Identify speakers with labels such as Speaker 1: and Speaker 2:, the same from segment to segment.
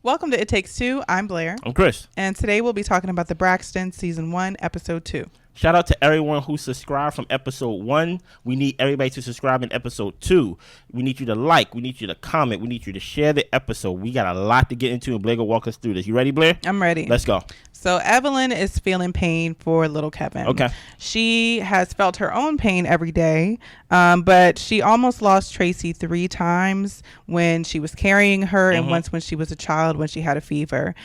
Speaker 1: Welcome to It Takes Two. I'm Blair.
Speaker 2: I'm Chris.
Speaker 1: And today we'll be talking about the Braxtons, Season 1, Episode 2.
Speaker 2: Shout out to everyone who subscribed from Episode 1. We need everybody to subscribe in Episode 2. We need you to like. We need you to comment. We need you to share the episode. We got a lot to get into, and Blair will walk us through this. You ready, Blair?
Speaker 1: I'm ready.
Speaker 2: Let's go.
Speaker 1: So Evelyn is feeling pain for little Kevin.
Speaker 2: Okay.
Speaker 1: She has felt her own pain every day, but she almost lost Traci 3 times when she was carrying her and once when she was a child when she had a fever.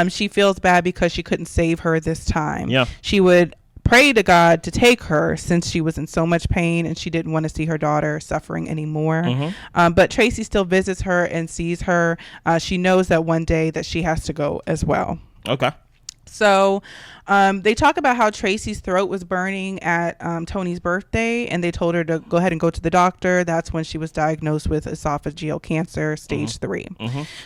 Speaker 1: She feels bad because she couldn't save her this time.
Speaker 2: Yeah.
Speaker 1: She would pray to God to take her since she was in so much pain and she didn't want to see her daughter suffering anymore. But Traci still visits her and sees her. She knows that one day that she has to go as well.
Speaker 2: Okay.
Speaker 1: So they talk about how Traci's throat was burning at Toni's birthday, and they told her to go ahead and go to the doctor. That's when she was diagnosed with esophageal cancer, stage 3.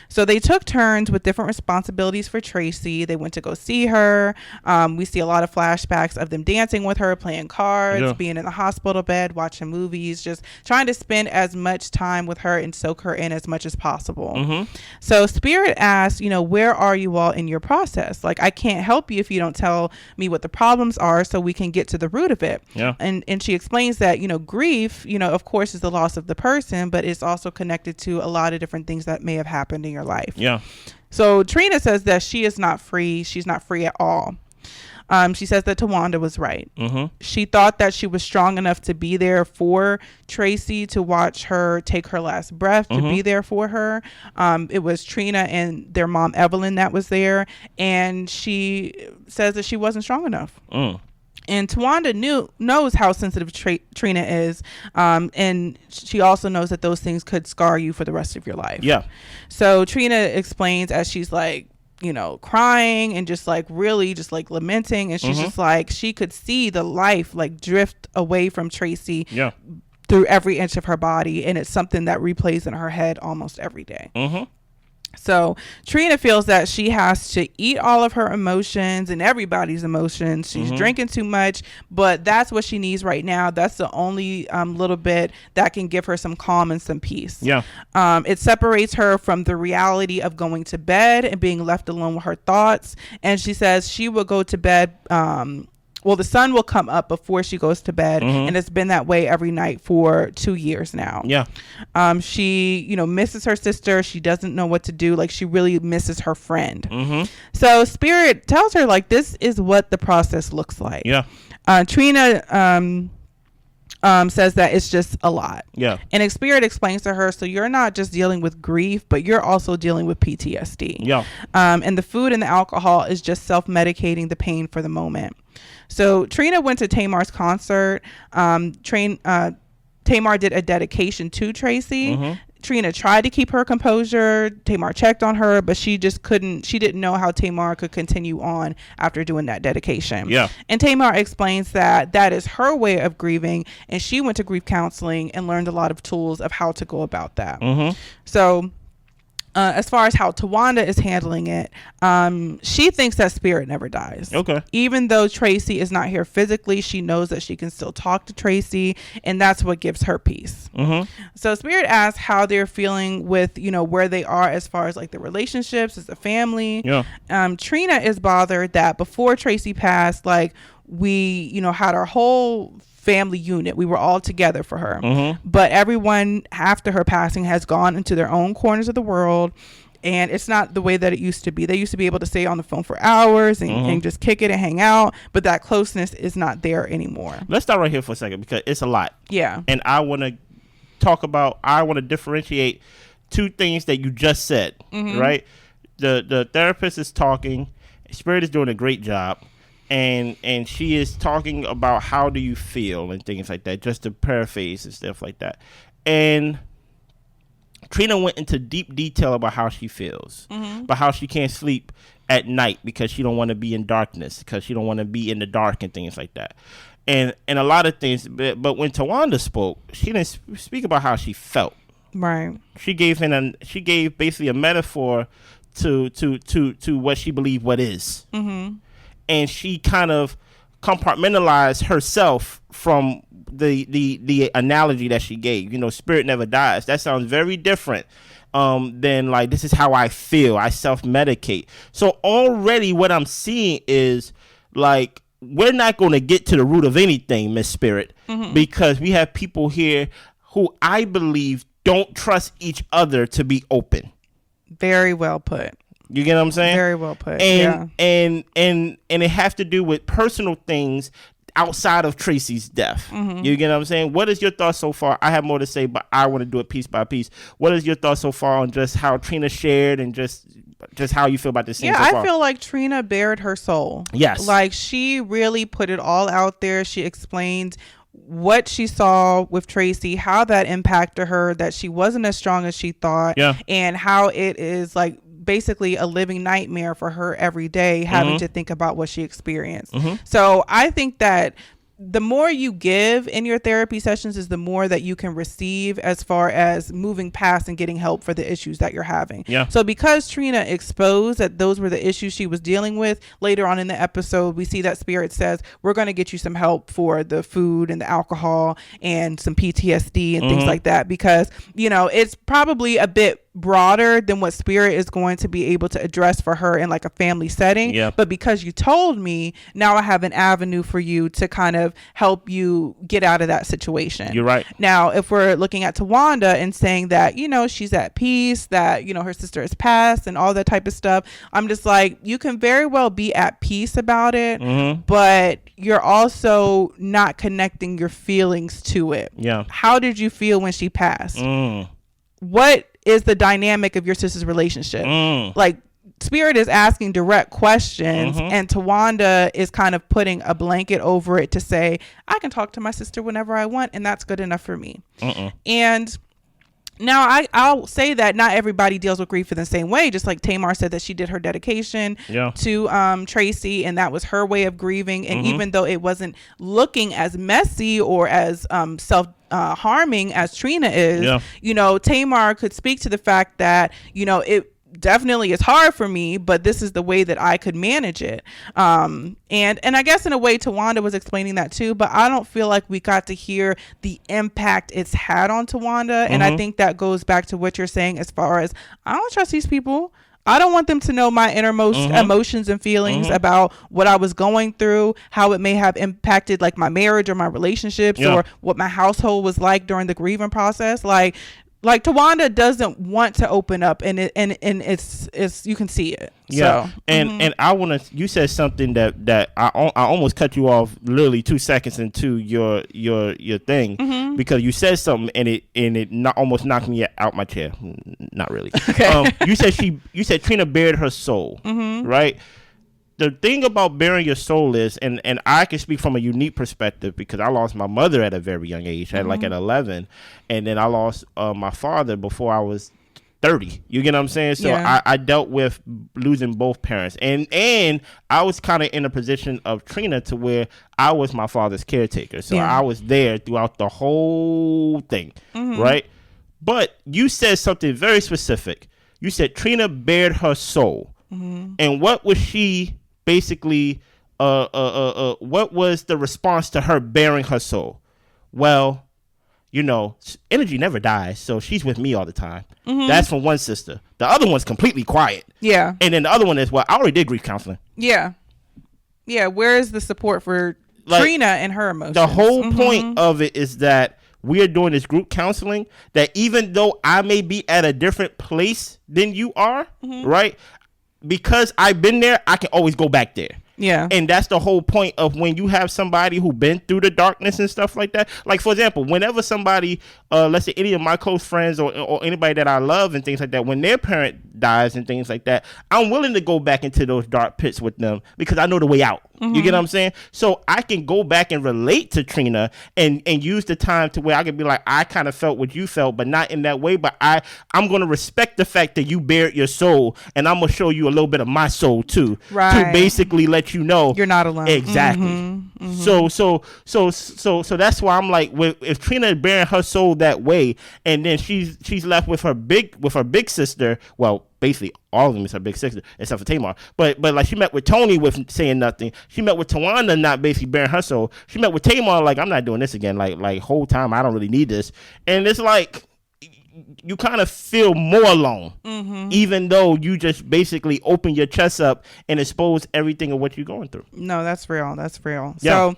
Speaker 1: So they took turns with different responsibilities for Traci. They went to go see her. We see a lot of flashbacks of them dancing with her, playing cards, being in the hospital bed, watching movies, just trying to spend as much time with her and soak her in as much as possible. So Spirit asked, where are you all in your process? Like, I can't help you if you don't tell me what the problems are so we can get to the root of it. And she explains that grief of course is the loss of the person, but it's also connected to a lot of different things that may have happened in your life. So Trina says that she is not free. She's not free at all. She says that Towanda was right. She thought that she was strong enough to be there for Traci, to watch her take her last breath, to be there for her. It was Trina and their mom, Evelyn, that was there. And she says that she wasn't strong enough. And Towanda knows how sensitive Trina is. And she also knows that those things could scar you for the rest of your life. So Trina explains as she's like, crying and just like really just like lamenting, and she's just like, she could see the life like drift away from Traci through every inch of her body, and it's something that replays in her head almost every day. So Trina feels that she has to eat all of her emotions and everybody's emotions. She's drinking too much, but that's what she needs right now. That's the only little bit that can give her some calm and some peace. It separates her from the reality of going to bed and being left alone with her thoughts. And she says she will go to bed the sun will come up before she goes to bed, and it's been that way every night for 2 years now. She, misses her sister. She doesn't know what to do. Like, she really misses her friend. So Spirit tells her, like, this is what the process looks like. Trina says that it's just a lot. And Spirit explains to her, so you're not just dealing with grief, but you're also dealing with PTSD. And the food and the alcohol is just self-medicating the pain for the moment. So Trina went to Tamar's concert. Tamar did a dedication to Traci. Trina tried to keep her composure. Tamar checked on her, but she just couldn't. She didn't know how Tamar could continue on after doing that dedication. And Tamar explains that is her way of grieving, and she went to grief counseling and learned a lot of tools of how to go about that. So as far as how Towanda is handling it, she thinks that Spirit never dies. Even though Traci is not here physically, she knows that she can still talk to Traci, and that's what gives her peace. So Spirit asks how they're feeling with, where they are as far as like the relationships as a family. Trina is bothered that before Traci passed, like, we, had our whole family unit. We were all together for her. But everyone after her passing has gone into their own corners of the world, and it's not the way that it used to be. They used to be able to stay on the phone for hours and just kick it and hang out, but that closeness is not there anymore.
Speaker 2: Let's stop right here for a second, because it's a lot. And I want to differentiate two things that you just said. Right? The therapist is talking. Spirit is doing a great job. And she is talking about how do you feel and things like that, just to paraphrase and stuff like that. And Trina went into deep detail about how she feels, about how she can't sleep at night because she don't want to be in darkness, because she don't want to be in the dark and things like that. And a lot of things. But when Towanda spoke, she didn't speak about how she felt. She gave basically a metaphor to what she believed what is. And she kind of compartmentalized herself from the analogy that she gave. You know, spirit never dies. That sounds very different than like, this is how I feel. I self-medicate. So already what I'm seeing is like, we're not going to get to the root of anything, Miss Spirit, because we have people here who I believe don't trust each other to be open. Very well put. You get what I'm saying? Very well put. And it has to do with personal things outside of Traci's death. You get what I'm saying? What is your thoughts so far? I have more to say, but I want to do it piece by piece. What is your thoughts so far on just how Trina shared and just how you feel about this scene so far? I feel like Trina bared her soul. Yes. Like, she really put it all out there. She explained what she saw with Traci, how that impacted her, that she wasn't as strong as she thought, and how it is like basically a living nightmare for her every day, having to think about what she experienced. So I think that the more you give in your therapy sessions is the more that you can receive as far as moving past and getting help for the issues that you're having. So because Trina exposed that those were the issues she was dealing with, later on in the episode, we see that Spirit says, we're going to get you some help for the food and the alcohol and some PTSD and things like that, because, you know, it's probably a bit broader than what Spirit is going to be able to address for her in like a family setting. But because you told me, now I have an avenue for you to kind of help you get out of that situation. You're right. Now, if we're looking at Towanda and saying that, you know, she's at peace, that, you know, her sister has passed and all that type of stuff, I'm just like, you can very well be at peace about it, but you're also not connecting your feelings to it. How did you feel when she passed? What is the dynamic of your sister's relationship? Like, Spirit is asking direct questions, and Towanda is kind of putting a blanket over it to say, I can talk to my sister whenever I want, and that's good enough for me. And now I'll say that not everybody deals with grief in the same way. Just like Tamar said that she did her dedication to Traci, and that was her way of grieving. And even though it wasn't looking as messy or as harming as Trina is, you know, Tamar could speak to the fact that, you know, it definitely is hard for me, but this is the way that I could manage it. And I guess in a way Towanda was explaining that too, but I don't feel like we got to hear the impact it's had on Towanda. And I think that goes back to what you're saying as far as, I don't trust these people. I don't want them to know my innermost emotions and feelings about what I was going through, how it may have impacted like my marriage or my relationships or what my household was like during the grieving process. Like Towanda doesn't want to open up, and it's you can see it. So. And I want to. You said something that I almost cut you off literally 2 seconds into your thing because you said something and it almost knocked me out my chair. Not really. Okay. You said Trina bared her soul, right? The thing about bearing your soul is, and I can speak from a unique perspective because I lost my mother at a very young age, at 11, and then I lost my father before I was 30. You get what I'm saying? So I dealt with losing both parents, and I was kind of in a position of Trina to where I was my father's caretaker, so I was there throughout the whole thing, right? But you said something very specific. You said Trina bared her soul, and what was she? Basically, what was the response to her bearing her soul? Well, you know, energy never dies, so she's with me all the time. That's from one sister. The other one's completely quiet. And then the other one is, well, I already did grief counseling. Where is the support for Trina and her emotions? The whole point of it is that we are doing this group counseling, that even though I may be at a different place than you are, right? Because I've been there, I can always go back there. And that's the whole point of when you have somebody who been through the darkness and stuff like that. Like, for example, whenever somebody, let's say any of my close friends or anybody that I love and things like that, when their parent dies and things like that, I'm willing to go back into those dark pits with them because I know the way out. You get what I'm saying? So I can go back and relate to Trina and use the time to where I can be like, I kind of felt what you felt, but not in that way. But I'm going to respect the fact that you bared your soul, and I'm going to show you a little bit of my soul too, to basically let let you know
Speaker 1: you're not alone.
Speaker 2: Exactly. So that's why I'm like, if Trina is bearing her soul that way, and then she's left with her big sister. Well, basically all of them is her big sister except for Tamar. But like, she met with Toni with saying nothing. She met with Towanda not basically bearing her soul. She met with Tamar like, I'm not doing this again. Like whole time I don't really need this. And it's like, you kind of feel more alone, even though you just basically open your chest up and expose everything of what you're going through.
Speaker 1: No, that's real. That's real.
Speaker 2: Yeah.
Speaker 1: So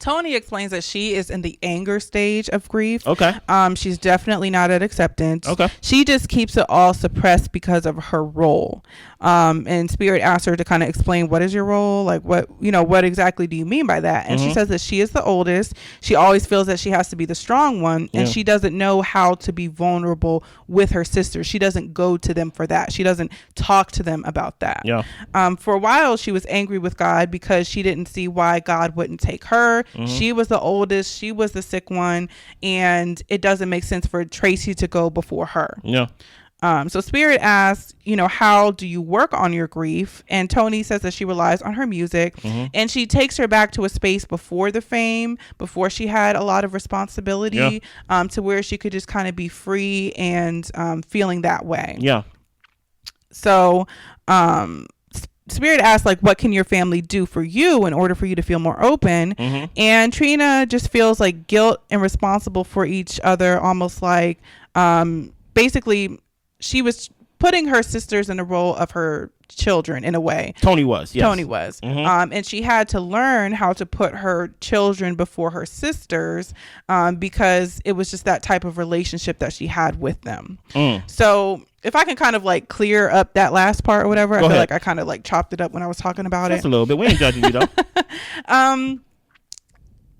Speaker 1: Toni explains that she is in the anger stage of grief.
Speaker 2: Okay.
Speaker 1: She's definitely not at acceptance.
Speaker 2: Okay.
Speaker 1: She just keeps it all suppressed because of her role. And Spirit asked her to kind of explain, what is your role? Like, what exactly do you mean by that? And she says that she is the oldest. She always feels that she has to be the strong one, and she doesn't know how to be vulnerable with her sisters. She doesn't go to them for that. She doesn't talk to them about that.
Speaker 2: Yeah.
Speaker 1: For a while, she was angry with God because she didn't see why God wouldn't take her. She was the oldest. She was the sick one, and it doesn't make sense for Traci to go before her.
Speaker 2: Yeah.
Speaker 1: So Spirit asks, how do you work on your grief? And Toni says that she relies on her music, and she takes her back to a space before the fame, before she had a lot of responsibility, to where she could just kind of be free and feeling that way.
Speaker 2: Yeah.
Speaker 1: So Spirit asks, like, what can your family do for you in order for you to feel more open? And Trina just feels like guilt and responsible for each other, almost like basically she was putting her sisters in the role of her children in a way.
Speaker 2: Toni was, yes.
Speaker 1: Toni was. And she had to learn how to put her children before her sisters because it was just that type of relationship that she had with them. So if I can kind of like clear up that last part or whatever, I feel like I kind of like chopped it up when I was talking about it.
Speaker 2: Just a little bit. We ain't judging you though.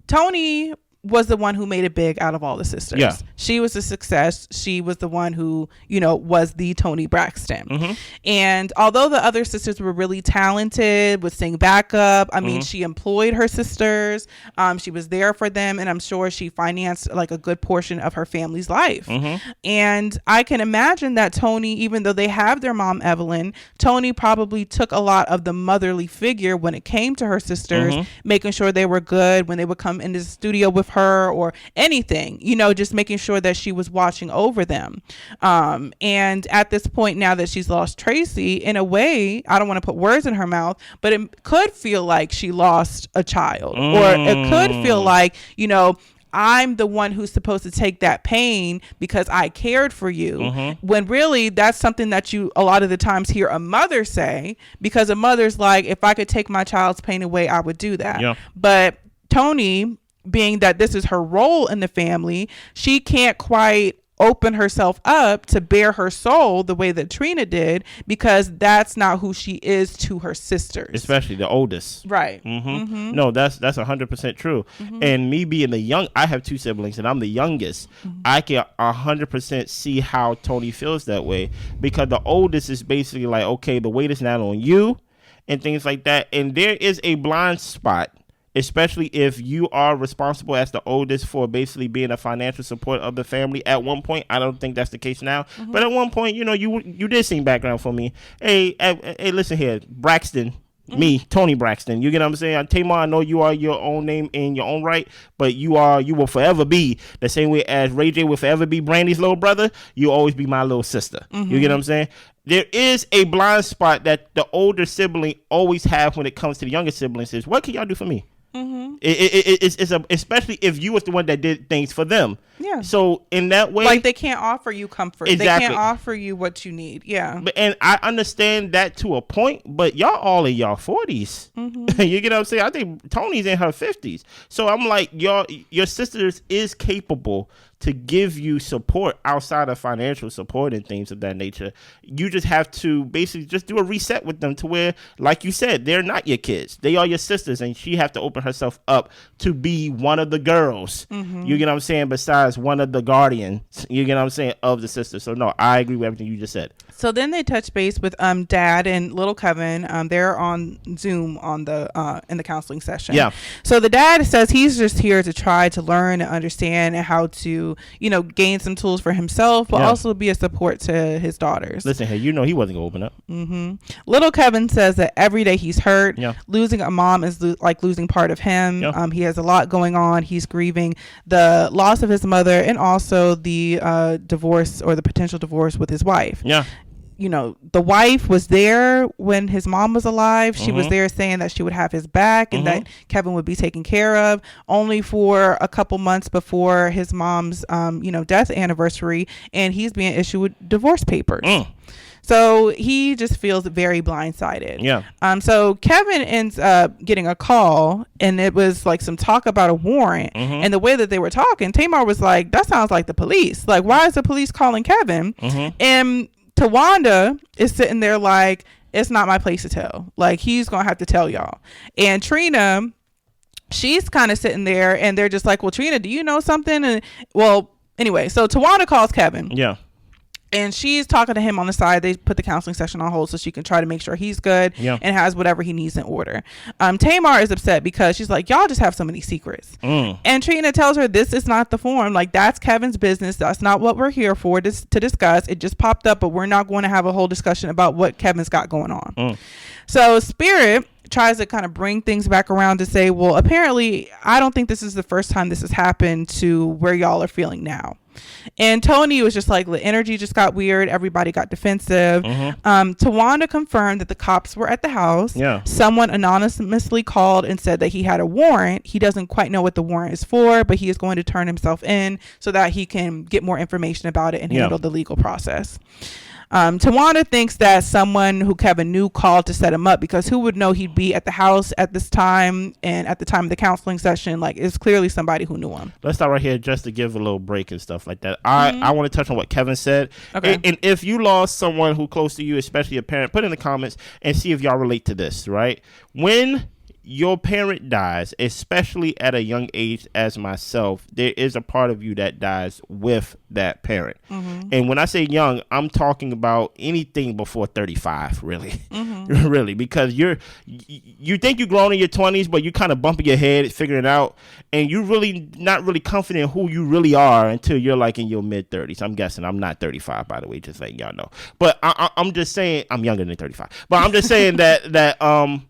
Speaker 1: Toni was the one who made it big out of all the sisters.
Speaker 2: Yeah.
Speaker 1: She was a success. She was the one who, was the Toni Braxton. And although the other sisters were really talented, would sing backup, I mean, she employed her sisters. She was there for them. And I'm sure she financed like a good portion of her family's life. And I can imagine that Toni, even though they have their mom, Evelyn, Toni probably took a lot of the motherly figure when it came to her sisters, making sure they were good when they would come into the studio with her or anything, just making sure that she was watching over them. And at this point, now that she's lost Traci, in a way, I don't want to put words in her mouth, but it could feel like she lost a child, or it could feel like, I'm the one who's supposed to take that pain because I cared for you, when really that's something that you a lot of the times hear a mother say, because a mother's like, if I could take my child's pain away, I would do that. But Toni, being that this is her role in the family, she can't quite open herself up to bare her soul the way that Trina did, because that's not who she is to her sisters, especially
Speaker 2: the oldest.
Speaker 1: Right.
Speaker 2: No, that's 100% true. And me being the young, I have two siblings and I'm the youngest. I can 100% see how Toni feels that way, because the oldest is basically like, okay, the weight is not on you and things like that. And there is a blind spot, especially if you are responsible as the oldest for basically being a financial support of the family. At one point, I don't think that's the case now, but at one point, you did sing background for me. Hey, listen here, Braxton, me, Toni Braxton. You get what I'm saying? Tamar, I know you are your own name in your own right, but you will forever be the same way as Ray J will forever be Brandy's little brother. You'll always be my little sister. You get what I'm saying? There is a blind spot that the older sibling always have when it comes to the younger siblings is, what can y'all do for me? It's especially if you was the one that did things for them. Yeah. So in that way,
Speaker 1: like, they can't offer you comfort. Exactly. They can't offer you what you need. Yeah.
Speaker 2: And I understand that to a point, but y'all all in y'all 40s. You get what I'm saying? I think Toni's in her 50s. So I'm like, your sisters is capable to give you support outside of financial support and things of that nature. You just have to basically just do a reset with them to where, like you said, they're not your kids. They are your sisters, and she have to open herself up to be one of the girls. You get what I'm saying? Besides one of the guardians, you get what I'm saying, of the sisters. So no, I agree with everything you just said.
Speaker 1: So then they touch base with Dad and little Kevin. They're on Zoom on the in the counseling session.
Speaker 2: Yeah.
Speaker 1: So the dad says he's just here to try to learn and understand and how to, gain some tools for himself, but also be a support to his daughters.
Speaker 2: Listen here, he wasn't gonna open up.
Speaker 1: Mm-hmm. Little Kevin says that every day he's hurt.
Speaker 2: Yeah.
Speaker 1: Losing a mom is like losing part of him.
Speaker 2: Yeah.
Speaker 1: He has a lot going on. He's grieving the loss of his mother and also the divorce or the potential divorce with his wife.
Speaker 2: Yeah.
Speaker 1: The wife was there when his mom was alive. She was there saying that she would have his back and that Kevin would be taken care of, only for a couple months before his mom's, death anniversary. And he's being issued with divorce papers. So he just feels very blindsided.
Speaker 2: Yeah.
Speaker 1: So Kevin ends up getting a call, and it was like some talk about a warrant. And the way that they were talking, Tamar was like, that sounds like the police. Like, why is the police calling Kevin? And Towanda is sitting there like, it's not my place to tell. Like, he's going to have to tell y'all. And Trina, she's kind of sitting there, and they're just like, well, Trina, do you know something? And anyway, so Towanda calls Kevin.
Speaker 2: Yeah.
Speaker 1: And she's talking to him on the side. They put the counseling session on hold so she can try to make sure he's good and has whatever he needs in order. Tamar is upset because she's like, y'all just have so many secrets. And Trina tells her this is not the forum. Like, that's Kevin's business. That's not what we're here for to discuss. It just popped up, but we're not going to have a whole discussion about what Kevin's got going on. So Spirit tries to kind of bring things back around to say, well, apparently I don't think this is the first time this has happened to where y'all are feeling now. And Toni was just like, the energy just got weird. Everybody got defensive. Towanda confirmed that the cops were at the house.
Speaker 2: Yeah.
Speaker 1: Someone anonymously called and said that he had a warrant. He doesn't quite know what the warrant is for, but he is going to turn himself in so that he can get more information about it and handle the legal process. Towanda thinks that someone who Kevin knew called to set him up, because who would know he'd be at the house at this time and at the time of the counseling session? Like, it's clearly somebody who knew him.
Speaker 2: Let's start right here just to give a little break and stuff like that. I want to touch on what Kevin said.
Speaker 1: Okay.
Speaker 2: And if you lost someone who close to you, especially a parent, put in the comments and see if y'all relate to this, right? When your parent dies, especially at a young age as myself, there is a part of you that dies with that parent. And when I say young, I'm talking about anything before 35, really. Really, because you think you're grown in your 20s, but you kind of bumping your head, figuring it out, and you're really not really confident who you really are until you're like in your mid 30s. I'm guessing I'm not 35, by the way, just letting y'all know. But I'm just saying, I'm younger than 35. But I'm just saying that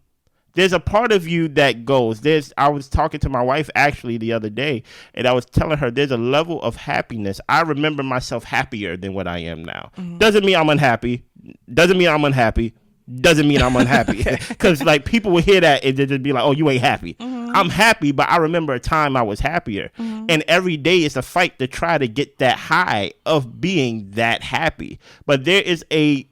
Speaker 2: there's a part of you that goes. I was talking to my wife actually the other day, and I was telling her there's a level of happiness. I remember myself happier than what I am now. Doesn't mean I'm unhappy. Doesn't mean I'm unhappy. Doesn't mean I'm unhappy. Because like people will hear that and they just be like, oh, you ain't happy. I'm happy, but I remember a time I was happier. And every day is a fight to try to get that high of being that happy. But there is a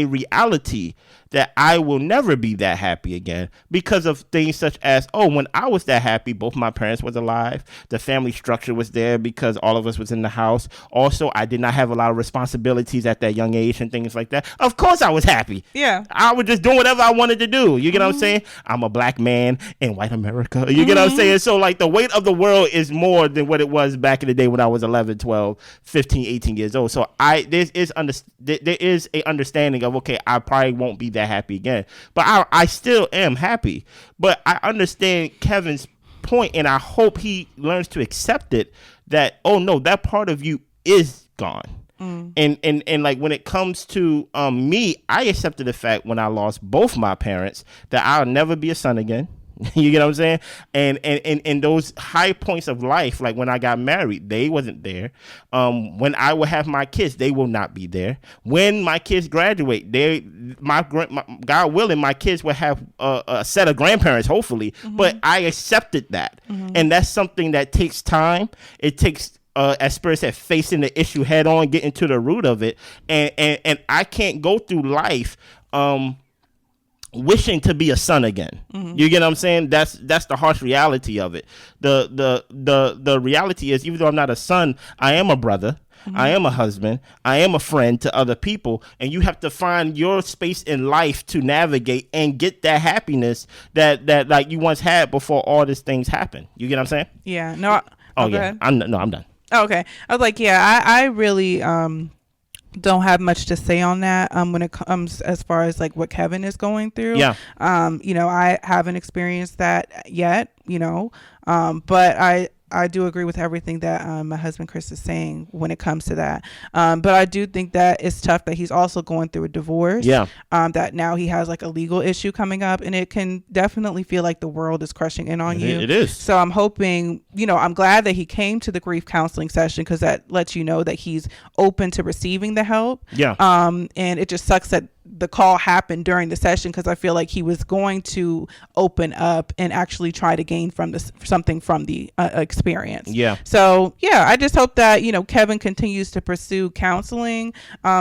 Speaker 2: reality that I will never be that happy again because of things such as, when I was that happy, both my parents was alive. The family structure was there because all of us was in the house. Also, I did not have a lot of responsibilities at that young age and things like that. Of course I was happy.
Speaker 1: Yeah.
Speaker 2: I was just doing whatever I wanted to do. You get what I'm saying? I'm a black man in white America. You get what I'm saying? So like the weight of the world is more than what it was back in the day when I was 11, 12, 15, 18 years old. So there is a understanding of, okay, I probably won't be that happy again, but I still am happy. But I understand Kevin's point, and I hope he learns to accept it, that that part of you is gone. And like when it comes to me, I accepted the fact when I lost both my parents that I'll never be a son again. You get what I'm saying? And those high points of life, like when I got married, they wasn't there. When I will have my kids, they will not be there. When my kids graduate, God willing, my kids will have a set of grandparents, hopefully. But I accepted that. And that's something that takes time. It takes, as Spirit said, facing the issue head on, getting to the root of it. And I can't go through life wishing to be a son again. You get what I'm saying? That's the harsh reality of it. The reality is, even though I'm not a son, I am a brother. I am a husband. I am a friend to other people, and you have to find your space in life to navigate and get that happiness that like you once had before all these things happen. You get what I'm saying?
Speaker 1: Yeah. No.
Speaker 2: Go ahead. I'm done.
Speaker 1: Oh, okay. I was like, yeah, I really don't have much to say on that when it comes as far as like what Kevin is going through.
Speaker 2: Yeah.
Speaker 1: You know, I haven't experienced that yet, you know, but I do agree with everything that my husband Chris is saying when it comes to that. But I do think that it's tough that he's also going through a divorce.
Speaker 2: Yeah.
Speaker 1: That now he has like a legal issue coming up, and it can definitely feel like the world is crushing in on you.
Speaker 2: It is.
Speaker 1: So I'm hoping, you know, I'm glad that he came to the grief counseling session, because that lets you know that he's open to receiving the help.
Speaker 2: Yeah.
Speaker 1: And it just sucks that the call happened during the session, because I feel like he was going to open up and actually try to gain from this something from the experience.
Speaker 2: Yeah.
Speaker 1: So yeah, I just hope that, you know, Kevin continues to pursue counseling,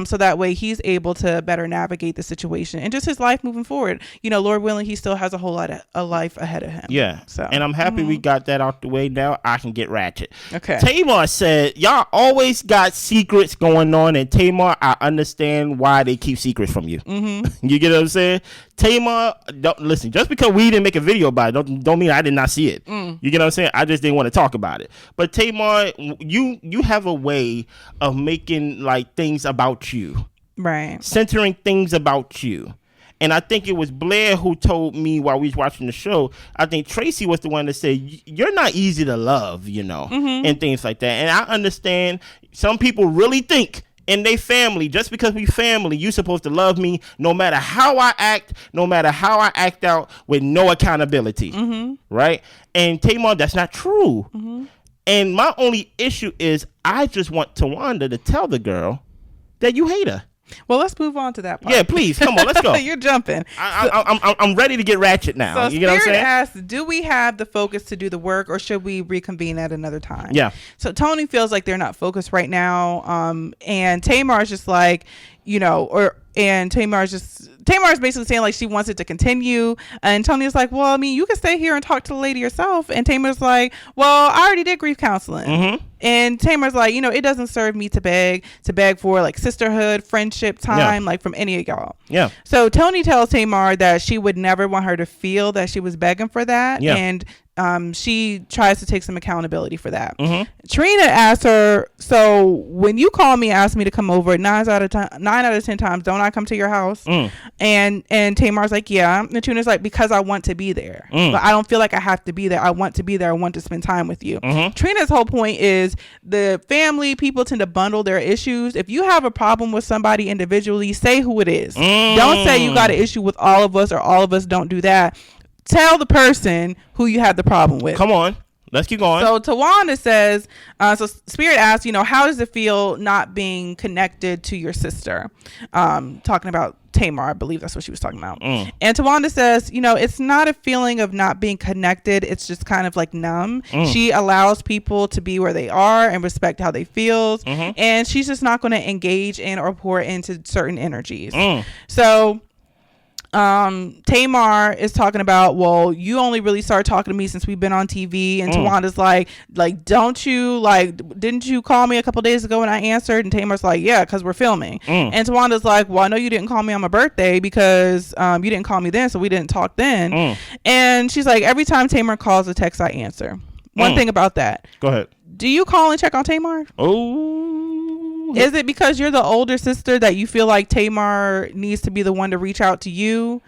Speaker 1: so that way he's able to better navigate the situation and just his life moving forward. You know, Lord willing, he still has a whole lot of a life ahead of him.
Speaker 2: Yeah.
Speaker 1: So,
Speaker 2: and I'm happy we got that out the way. Now I can get ratchet.
Speaker 1: Okay.
Speaker 2: Tamar said, y'all always got secrets going on, and Tamar, I understand why they keep secrets from you. Mm-hmm. You get what I'm saying? Tamar, don't listen, just because we didn't make a video about it don't mean I did not see it. You get what I'm saying? I just didn't want to talk about it. But Tamar, you have a way of making like things about you,
Speaker 1: right,
Speaker 2: centering things about you. And I think it was Blair who told me while we was watching the show, I think Traci was the one that said, you're not easy to love, you know, and things like that. And I understand some people really think in their family, just because we family, you supposed to love me no matter how I act, no matter how I act out, with no accountability, right? And Tamar, that's not true. And my only issue is I just want Towanda to tell the girl that you hate her.
Speaker 1: Well, let's move on to that part.
Speaker 2: Yeah, please, come on, let's go.
Speaker 1: You're jumping.
Speaker 2: I'm ready to get ratchet now.
Speaker 1: So
Speaker 2: you know what I'm saying?
Speaker 1: Asks, do we have the focus to do the work, or should we reconvene at another time?
Speaker 2: Yeah.
Speaker 1: So Toni feels like they're not focused right now. And Tamar's just like, you know, Tamar's basically saying like she wants it to continue, and Toni's like, well, I mean, you can stay here and talk to the lady yourself. And Tamar's like, well, I already did grief counseling. And Tamar's like, you know, it doesn't serve me to beg for like sisterhood, friendship time, like from any of y'all. Yeah. So Toni tells Tamar that she would never want her to feel that she was begging for that. Yeah. And she tries to take some accountability for that. Trina asks her, so when you call me and ask me to come over, 9 out of 10 times, don't I come to your house? And Tamar's like, yeah. And Trina's like, because I want to be there. But I don't feel like I have to be there. I want to be there. I want to spend time with you. Trina's whole point is the family people tend to bundle their issues. If you have a problem with somebody individually, say who it is. Don't say you got an issue with all of us, or all of us don't do that. Tell the person who you have the problem with.
Speaker 2: Come on. Let's keep going.
Speaker 1: So Towanda says, so Spirit asks, you know, how does it feel not being connected to your sister? Talking about Tamar, I believe that's what she was talking about. And Towanda says, you know, it's not a feeling of not being connected. It's just kind of like numb. She allows people to be where they are and respect how they feel. And she's just not going to engage in or pour into certain energies. So Tamar is talking about, well, you only really started talking to me since we've been on TV. And Tawanda's like, don't you, like, didn't you call me a couple days ago and I answered? And Tamar's like, yeah, because we're filming. And Tawanda's like, well, I know you didn't call me on my birthday because you didn't call me then, so we didn't talk then. And she's like, every time Tamar calls or texts, I answer. One thing about that.
Speaker 2: Go ahead.
Speaker 1: Do you call and check on Tamar? Is it because you're the older sister that you feel like Tamar needs to be the one to reach out to you,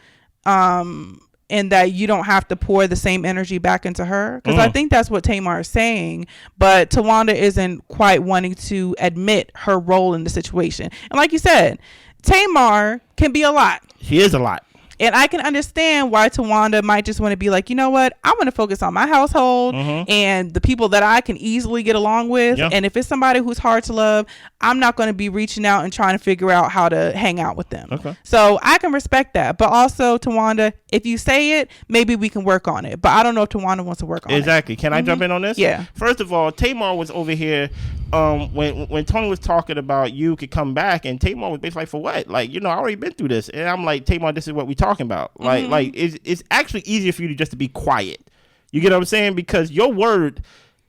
Speaker 1: and that you don't have to pour the same energy back into her? Because I think that's what Tamar is saying, but Towanda isn't quite wanting to admit her role in the situation. And like you said, Tamar can be a lot.
Speaker 2: She is a lot.
Speaker 1: And I can understand why Towanda might just want to be like, you know what? I want to focus on my household and the people that I can easily get along with. Yeah. And if it's somebody who's hard to love, I'm not going to be reaching out and trying to figure out how to hang out with them. Okay. So I can respect that. But also, Towanda, if you say it, maybe we can work on it. But I don't know if Towanda wants to work on it.
Speaker 2: Exactly. Can I jump in on this?
Speaker 1: Yeah.
Speaker 2: First of all, Tamar was over here when Toni was talking about you could come back, and Tamar was basically like, for what? Like, you know, I already been through this. And I'm like, Tamar, this is what we talking about. Like it's actually easier for you to just to be quiet. You get what I'm saying? Because your word,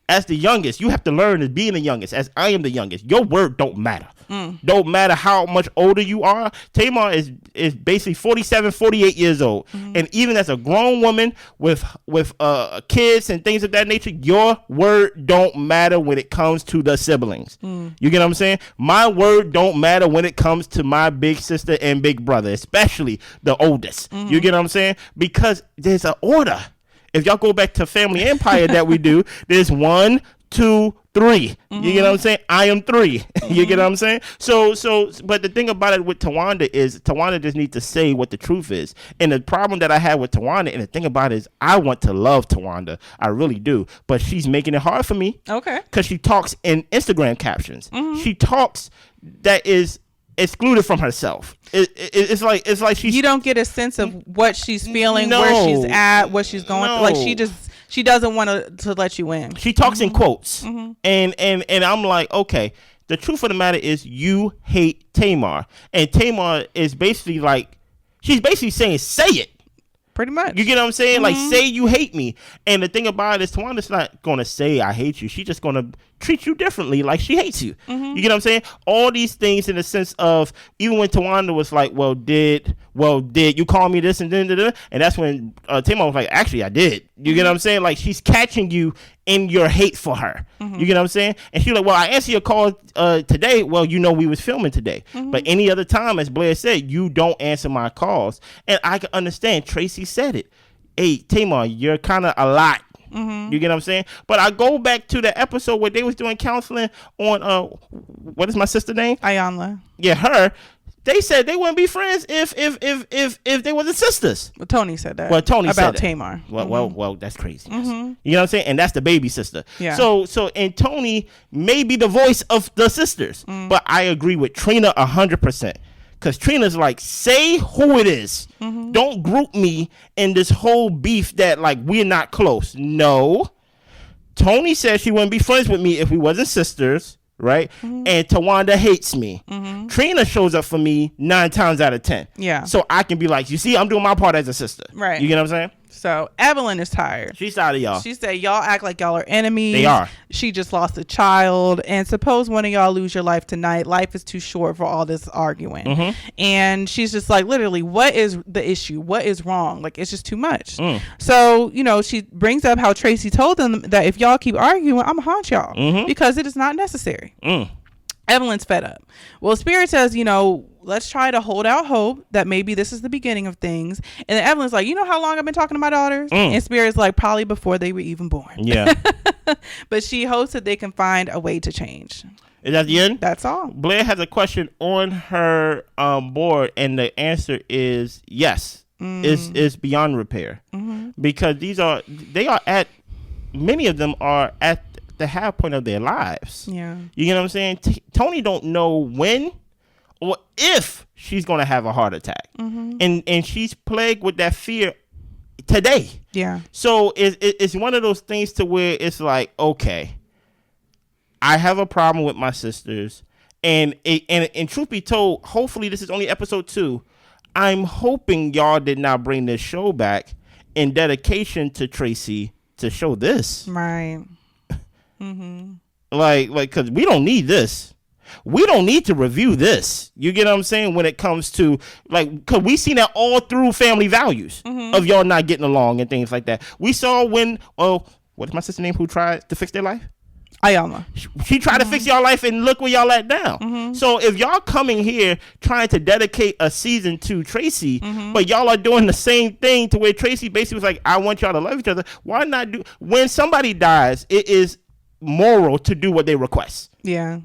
Speaker 2: as the youngest, you have to learn as being the youngest. As I am the youngest, your word don't matter. Don't matter how much older you are. Tamar is basically 47, 48 years old. And even as a grown woman with kids and things of that nature, your word don't matter when it comes to the siblings. You get what I'm saying? My word don't matter when it comes to my big sister and big brother, especially the oldest. You get what I'm saying? Because there's an order. If y'all go back to Family Empire that we do, there's 1, 2, 3. You get what I'm saying? I am 3. You get what I'm saying? So, but the thing about it with Towanda is Towanda just needs to say what the truth is. And the problem that I have with Towanda, and the thing about it is I want to love Towanda. I really do. But she's making it hard for me. Okay. Because she talks in Instagram captions. She talks that is excluded from herself. It's like she's, you don't
Speaker 1: get a sense of what she's feeling, where she's at, what she's going through. Like she doesn't want to let you in.
Speaker 2: She talks in quotes. And I'm like, okay, the truth of the matter is you hate Tamar. And Tamar is basically like, she's basically saying, say it.
Speaker 1: Pretty much.
Speaker 2: You get what I'm saying? Like, say you hate me. And the thing about it is Tawanda's not going to say I hate you. She's just going to treat you differently like she hates you. You get what I'm saying? All these things in the sense of, even when Towanda was like, well, did you call me this and then, and that's when Tamar was like, actually, I did. You get what I'm saying? Like, she's catching you in your hate for her. You get what I'm saying? And she's like, well, I answered your call today. Well, we was filming today. But any other time, as Blair said, you don't answer my calls. And I can understand. Traci said it. Hey, Tamar, you're kind of a lot. You get what I'm saying? But I go back to the episode where they was doing counseling on what is my sister name?
Speaker 1: Ayanla.
Speaker 2: Yeah, her. They said they wouldn't be friends if they wasn't sisters.
Speaker 1: Well, Toni said that.
Speaker 2: Well, Toni said
Speaker 1: about
Speaker 2: that.
Speaker 1: Tamar.
Speaker 2: Well, that's crazy. You know what I'm saying? And that's the baby sister.
Speaker 1: Yeah.
Speaker 2: So and Toni may be the voice of the sisters, but I agree with Trina 100%. Because Trina's like, say who it is. Don't group me in this whole beef that, like, we're not close. No. Toni said she wouldn't be friends with me if we wasn't sisters, right? And Towanda hates me. Trina shows up for me 9 times out of 10.
Speaker 1: Yeah.
Speaker 2: So I can be like, you see, I'm doing my part as a sister.
Speaker 1: Right.
Speaker 2: You get what I'm saying?
Speaker 1: So Evelyn is tired.
Speaker 2: She's tired of y'all.
Speaker 1: She said y'all act like y'all are enemies.
Speaker 2: They are.
Speaker 1: She just lost a child, and suppose one of y'all lose your life tonight. Life is too short for all this arguing. And she's just like, literally, what is the issue? What is wrong? Like, it's just too much. So she brings up how Traci told them that if y'all keep arguing, I'm gonna haunt y'all because it is not necessary. Evelyn's fed up. Well, Spirit says, let's try to hold out hope that maybe this is the beginning of things. And then Evelyn's like, you know how long I've been talking to my daughters? And Spirit's like, probably before they were even born.
Speaker 2: Yeah.
Speaker 1: But she hopes that they can find a way to change.
Speaker 2: Is that the end?
Speaker 1: That's all.
Speaker 2: Blair has a question on her board, and the answer is yes. Is beyond repair. Because many of them are at the half point of their lives.
Speaker 1: Yeah.
Speaker 2: You get what I'm saying? Toni don't know when or if she's going to have a heart attack. And she's plagued with that fear today.
Speaker 1: Yeah.
Speaker 2: So it's one of those things to where it's like, okay, I have a problem with my sisters. And truth be told, hopefully this is only episode 2. I'm hoping y'all did not bring this show back in dedication to Traci to show this.
Speaker 1: Right.
Speaker 2: Like, because we don't need this. We don't need to review this. You get what I'm saying? When it comes to, like, because we seen that all through Family Values of y'all not getting along and things like that. We saw when, what's my sister's name who tried to fix their life?
Speaker 1: Ayanla.
Speaker 2: She tried to fix y'all life, and look where y'all at now. So if y'all coming here trying to dedicate a season to Traci, but y'all are doing the same thing to where Traci basically was like, I want y'all to love each other. Why not do, when somebody dies, it is moral to do what they request.
Speaker 1: Yeah.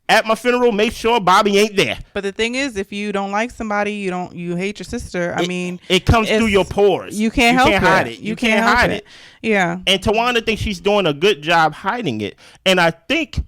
Speaker 2: At my funeral, make sure Bobby ain't there.
Speaker 1: But the thing is, if you don't like somebody, you hate your sister. I mean,
Speaker 2: it comes through your pores.
Speaker 1: You can't hide it.
Speaker 2: You can't hide it.
Speaker 1: Yeah.
Speaker 2: And Towanda thinks she's doing a good job hiding it. And I think,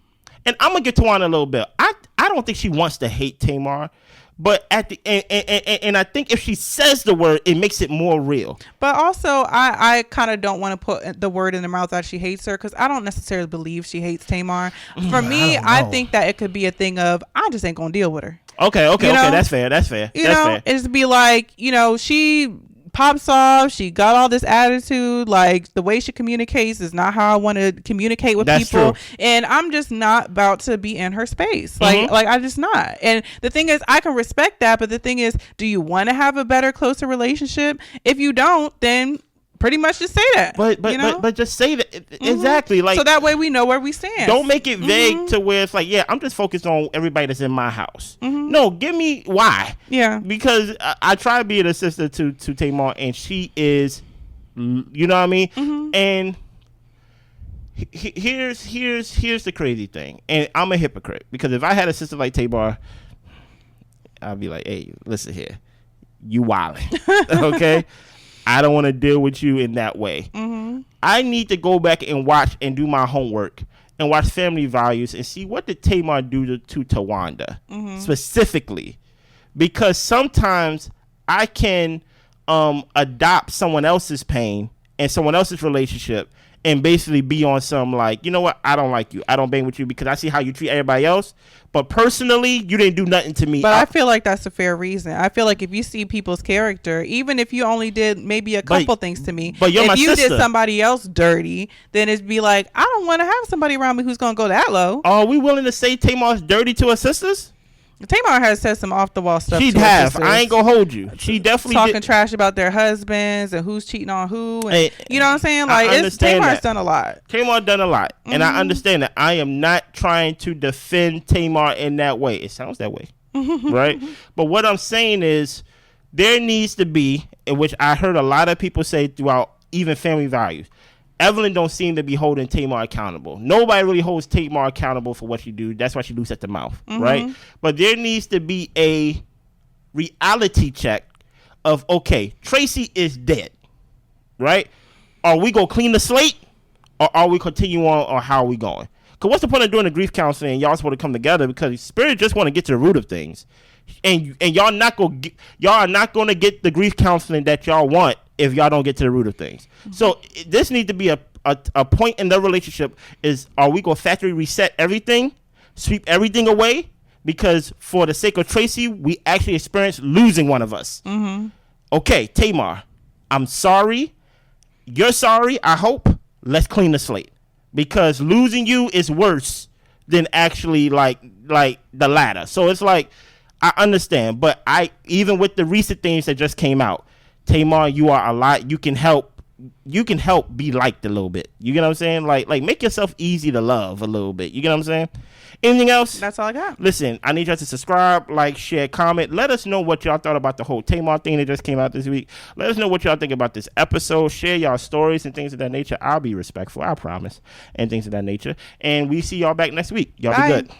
Speaker 2: and I'm gonna get Towanda a little bit. I don't think she wants to hate Tamar. But at the and I think if she says the word, it makes it more real.
Speaker 1: But also, I kind of don't want to put the word in the mouth that she hates her, because I don't necessarily believe she hates Tamar. For me, I think that it could be a thing of, I just ain't gonna deal with her.
Speaker 2: Okay, that's fair. That's fair.
Speaker 1: It's be like, she pops off. She got all this attitude. Like, the way she communicates is not how I want to communicate with people. True. And I'm just not about to be in her space. Like I just not. And the thing is, I can respect that, but the thing is, do you want to have a better, closer relationship? If you don't, then pretty much just say that.
Speaker 2: But just say that. Exactly. Like,
Speaker 1: so that way we know where we stand.
Speaker 2: Don't make it vague to where it's like, yeah, I'm just focused on everybody that's in my house. No, give me why.
Speaker 1: Yeah.
Speaker 2: Because I try being a sister to Tamar, and she is, you know what I mean? And here's the crazy thing. And I'm a hypocrite, because if I had a sister like Tamar, I'd be like, hey, listen here, you wildin'. Okay? I don't want to deal with you in that way. I need to go back and watch and do my homework and watch Family Values and see what did Tamar do to Towanda specifically. Because sometimes I can adopt someone else's pain and someone else's relationship and basically be on some like, you know what, I don't like you, I don't bang with you because I see how you treat everybody else, but personally you didn't do nothing to me.
Speaker 1: But I feel like that's a fair reason. I feel like if you see people's character, even if you only did maybe a couple things to me, but if you did somebody else dirty, then it'd be like, I don't want to have somebody around me who's gonna go that low.
Speaker 2: Are we willing to say Tamar's dirty to her sisters?
Speaker 1: Tamar has said some off the wall stuff.
Speaker 2: She'd have. I ain't gonna hold you. She definitely
Speaker 1: talking trash about their husbands and who's cheating on who. And, you know what I'm saying? Like, Tamar's done a lot.
Speaker 2: Tamar done a lot, and I understand that. I am not trying to defend Tamar in that way. It sounds that way, right? But what I'm saying is, there needs to be, in which I heard a lot of people say throughout, even Family Values, Evelyn don't seem to be holding Tamar accountable. Nobody really holds Tamar accountable for what she do. That's why she loose at the mouth, right? But there needs to be a reality check of, okay, Traci is dead, right? Are we going to clean the slate, or are we continue on, or how are we going? Because what's the point of doing the grief counseling? Y'all supposed to come together because Spirit just want to get to the root of things. And y'all are not going to get the grief counseling that y'all want if y'all don't get to the root of things. So this needs to be a point in the relationship is, are we going to factory reset everything, sweep everything away? Because for the sake of Traci, we actually experienced losing one of us. Okay, Tamar, I'm sorry. You're sorry, I hope. Let's clean the slate. Because losing you is worse than actually like the latter. So it's like, I understand, but even with the recent things that just came out, Tamar, you are a lot. You can help be liked a little bit. You get what I'm saying? Like make yourself easy to love a little bit. You get what I'm saying? Anything else?
Speaker 1: That's all I got.
Speaker 2: Listen, I need y'all to subscribe, like, share, comment. Let us know what y'all thought about the whole Tamar thing that just came out this week. Let us know what y'all think about this episode. Share y'all stories and things of that nature. I'll be respectful, I promise, and things of that nature. And we see y'all back next week. Y'all be good.